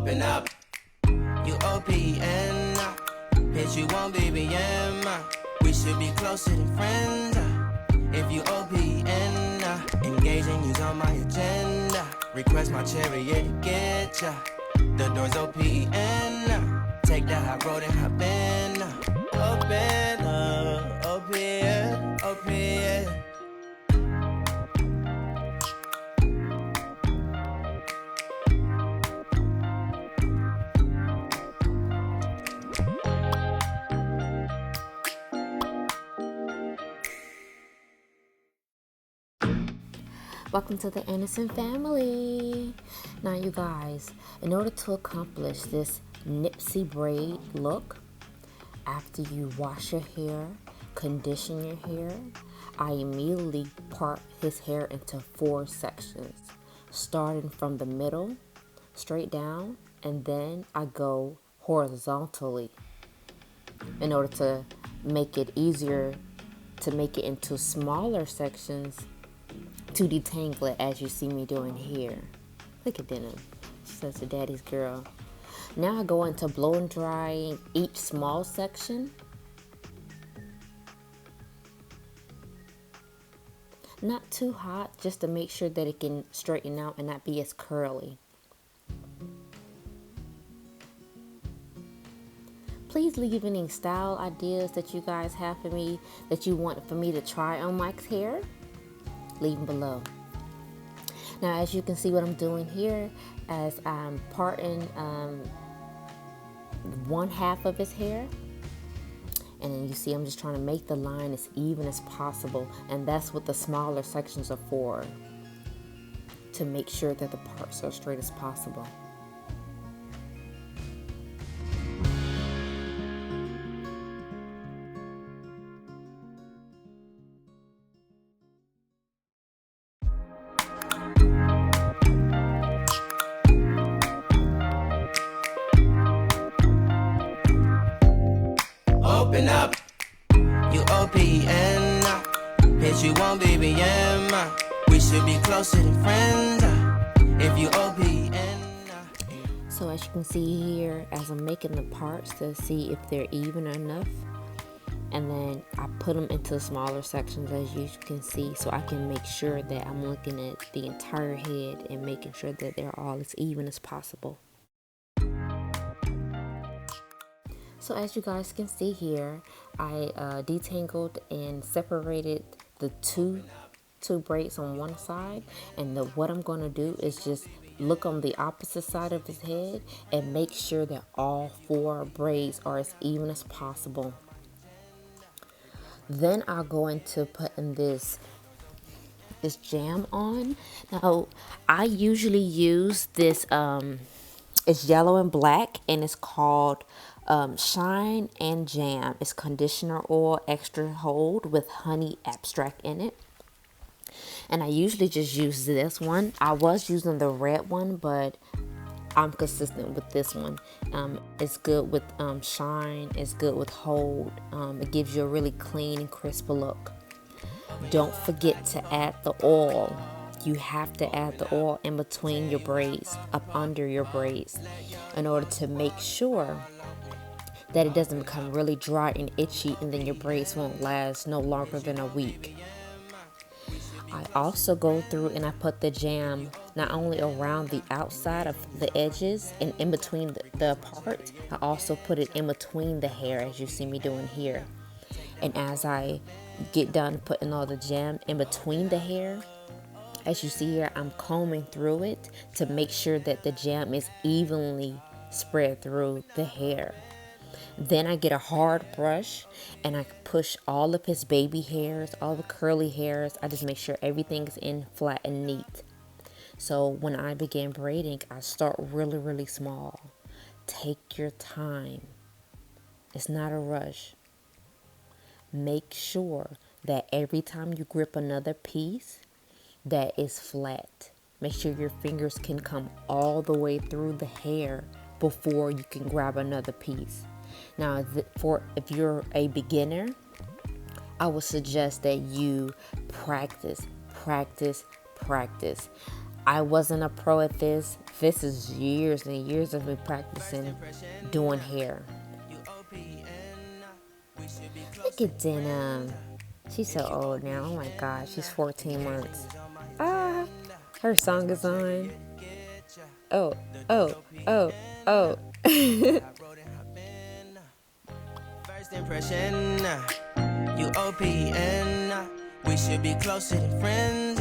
Open up, you OPN. Bitch, you won't BBM. We should be closer than friends. If you OPN, engaging you's on my agenda. Request my chariot to get ya. The door's OPN. Take that hot road and hop in. Open up, OPN, OPN. Welcome to the Innocent family. Now you guys, in order to accomplish this Nipsey braid look, after you wash your hair, condition your hair, I immediately part his hair into 4 sections, starting from the middle, straight down, and then I go horizontally in order to make it easier to make it into smaller sections to detangle it, as you see me doing here. Look at Denim, such a daddy's girl. Now I go into blow and dry each small section. Not too hot, just to make sure that it can straighten out and not be as curly. Please leave any style ideas that you guys have for me that you want for me to try on Mike's hair. Leave them below. Now, as you can see what I'm doing here, as I'm parting one half of his hair, and then you see I'm just trying to make the line as even as possible, and that's what the smaller sections are for, to make sure that the parts are straight as possible. Open up, you OPN. Bitch, you won't BBM. We should be closer than friends. If you OPN. So as you can see here, as I'm making the parts to see if they're even enough, and then I put them into smaller sections, as you can see, so I can make sure that I'm looking at the entire head and making sure that they're all as even as possible. So as you guys can see here, I detangled and separated the two braids on one side, and what I'm going to do is just look on the opposite side of his head and make sure that all 4 braids are as even as possible. Then I'll go into putting this jam on. Now I usually use this it's yellow and black, and it's called Shine and Jam. It's conditioner oil extra hold with honey extract in it. And I usually just use this one. I was using the red one, but I'm consistent with this one. It's good with shine. It's good with hold. It gives you a really clean and crisp look. Don't forget to add the oil. You have to add the oil in between your braids, up under your braids, in order to make sure that it doesn't become really dry and itchy, and then your braids won't last no longer than a week. I also go through and I put the jam not only around the outside of the edges and in between the parts, I also put it in between the hair, as you see me doing here. And as I get done putting all the jam in between the hair, as you see here, I'm combing through it to make sure that the jam is evenly spread through the hair. Then I get a hard brush and I push all of his baby hairs, all the curly hairs. I just make sure everything is in flat and neat. So when I begin braiding, I start really, really small. Take your time. It's not a rush. Make sure that every time you grip another piece, that is flat. Make sure your fingers can come all the way through the hair before you can grab another piece. Now, if you're a beginner, I would suggest that you practice. I wasn't a pro at this. This is years and years of me practicing doing hair. Look at Denim. She's so old now. Oh my God, she's 14 months. Ah, her song is on. Oh, oh, oh, oh. First impression, you OPN. We should be closer than friends.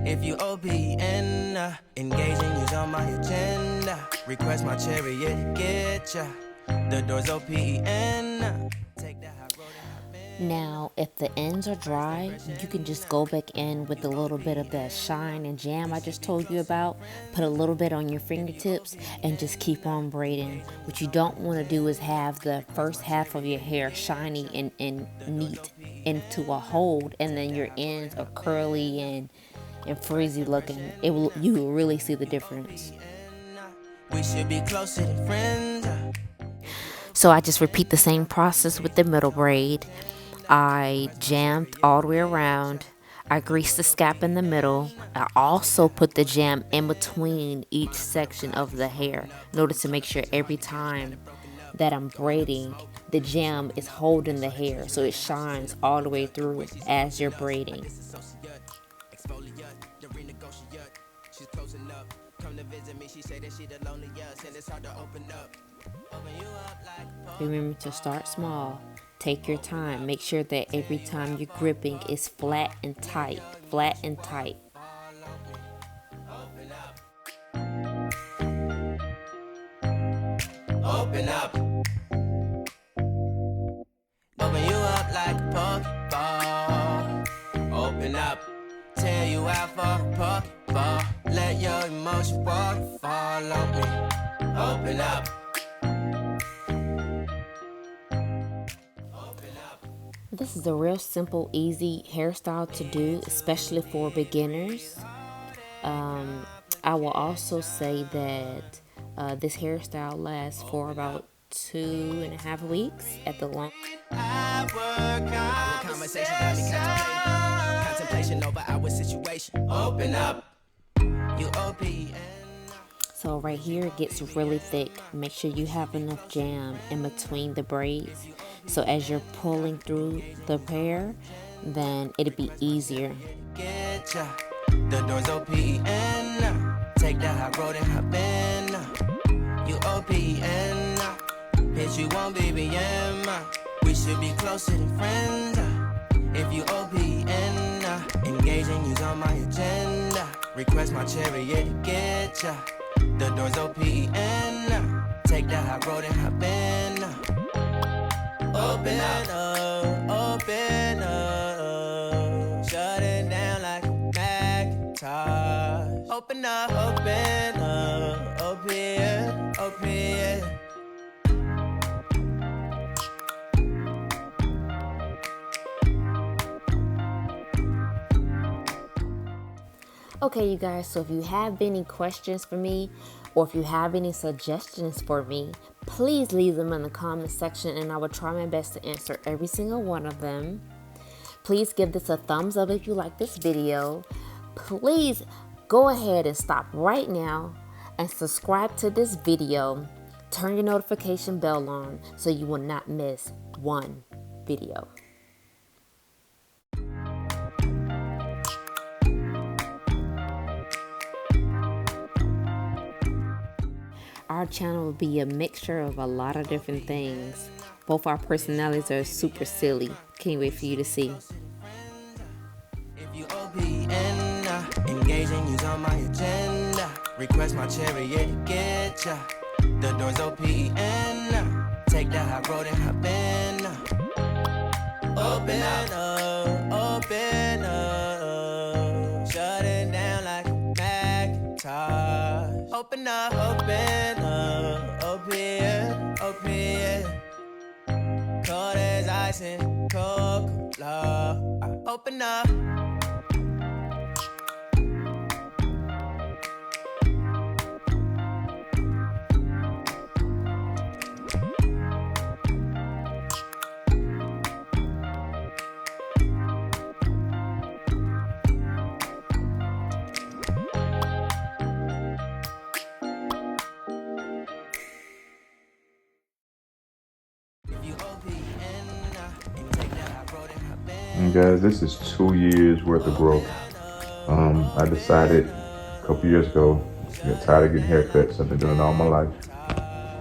If you OPN, engaging you's on my agenda. Request my chariot, get ya. The door's OPN. Take that high road and hop in. Now, if the ends are dry, you can just go back in with a little bit of that shine and jam I just told you about. Put a little bit on your fingertips and just keep on braiding. What you don't want to do is have the first half of your hair shiny and neat into a hold, and then your ends are curly and frizzy looking. You will really see the difference. We should be closer than friends. So I just repeat the same process with the middle braid. I jammed all the way around. I greased the scalp in the middle. I also put the jam in between each section of the hair. Notice to make sure every time that I'm braiding, the jam is holding the hair so it shines all the way through as you're braiding. She's closing up. Come to visit me. She say that she the loneliest and it's hard to open up. Open you up like a pole. Remember to start small. Take your time. Make sure that every time you're gripping is flat and tight. Flat and tight. Open up. Open up. Open you up like a Pokeball. Open up. Tear you out for a Pokeball. Let your emotion waterfall on me. Open up. This is a real simple, easy hairstyle to do, especially for beginners. I will also say that this hairstyle lasts for about 2.5 weeks at the long. Conversation got me contemplation over our situation. Open up. You OPN. So right here it gets really thick. Make sure you have enough jam in between the braids. So as you're pulling through the hair, then it'll be easier. Get ya. The door's OPN. Take that high road and hop in. You OPN. Bitch, you won't BBM. We should be closer than friends. If you OPN, engaging you's on my agenda. Request my chariot, get ya. The door's OPN. Take that high road and hop in. Open up, open up. Shut it down like a Macintosh. Open up, open up. Open, open. Okay, you guys, so if you have any questions for me or if you have any suggestions for me, please leave them in the comment section and I will try my best to answer every single one of them. Please give this a thumbs up if you like this video. Please go ahead and stop right now and subscribe to this video. Turn your notification bell on so you will not miss one video. Our channel will be a mixture of a lot of different things. Both our personalities are super silly. Can't wait for you to see. If you OPN, engaging you's on my agenda. Request my chariot, get ya. The door's OPN. Take that high road and hop in. Open up, open up. Shut it down like a Macintosh. Open up, open, open. Cold as ice and Coca-Cola. Open up. And guys, this is 2 years worth of growth. I decided a couple years ago, I got tired of getting haircuts. I've been doing it all my life,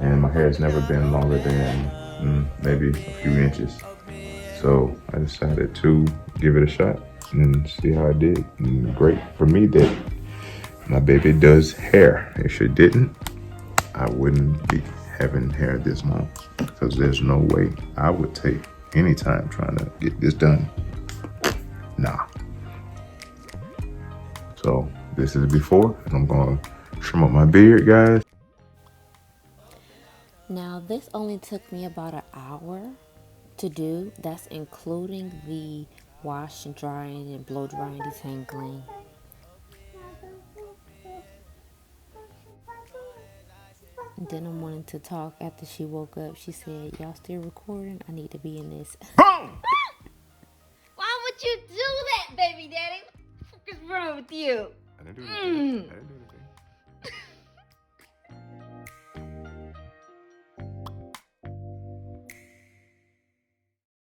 and my hair has never been longer than maybe a few inches. So I decided to give it a shot and see how I did. And great for me that my baby does hair. If she didn't, I wouldn't be having hair this long, because there's no way I would take any time trying to get this done. Nah. So this is before, and I'm gonna trim up my beard, guys. Now, this only took me about an hour to do. That's including the wash and drying and blow drying, detangling. And then I wanted to talk after she woke up. She said, "Y'all still recording? I need to be in this." Boom! Why would you do that, baby daddy? What the fuck is wrong with you? I didn't do that. I didn't do